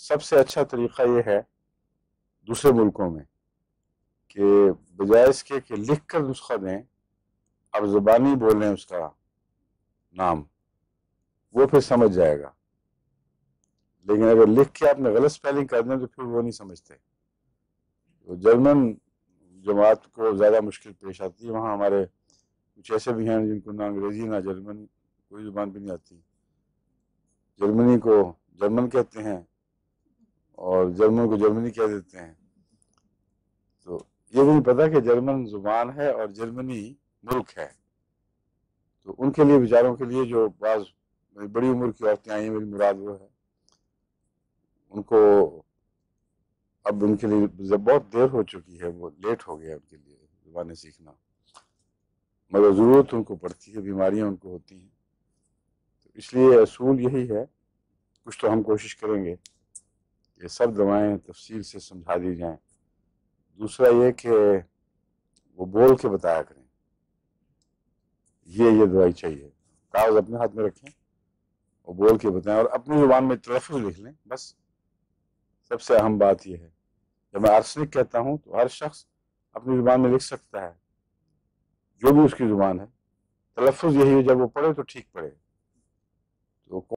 سب سے اچھا طریقہ یہ ہے دوسرے ملکوں میں کہ بجائے اس کے کہ لکھ کر نسخہ دیں، اب زبانی بولیں اس کا نام، وہ پھر سمجھ جائے گا. لیکن اگر لکھ کے آپ نے غلط سپیلنگ کر دیں تو پھر وہ نہیں سمجھتے. تو جرمن جماعت کو زیادہ مشکل پیش آتی ہے. وہاں ہمارے کچھ ایسے بھی ہیں جن کو نہ انگریزی نہ جرمن کوئی زبان بھی نہیں آتی. جرمنی کو جرمن کہتے ہیں اور جرمن کو جرمنی کہہ دیتے ہیں. تو یہ بھی نہیں پتا کہ جرمن زبان ہے اور جرمنی ملک ہے. تو ان کے لیے بیچاروں کے لیے جو بعض بڑی عمر کی عورتیں آئی ہیں، میری مراد وہ ہے، ان کو اب ان کے لیے بہت دیر ہو چکی ہے، وہ لیٹ ہو گیا ان کے لیے زبانیں سیکھنا، مگر ضرورت ان کو پڑتی ہے، بیماریاں ان کو ہوتی ہیں. تو اس لیے اصول یہی ہے. کچھ تو ہم کوشش کریں گے کہ سب دوائیں تفصیل سے سمجھا دی جائیں. دوسرا یہ کہ وہ بول کے بتایا کریں یہ دوائی چاہیے. کاغذ اپنے ہاتھ میں رکھیں اور بول کے بتائیں، اور اپنی زبان میں تلفظ لکھ لیں. بس سب سے اہم بات یہ ہے. جب میں آرسنک کہتا ہوں تو ہر شخص اپنی زبان میں لکھ سکتا ہے جو بھی اس کی زبان ہے. تلفظ یہی ہے، جب وہ پڑھے تو ٹھیک پڑھے. تو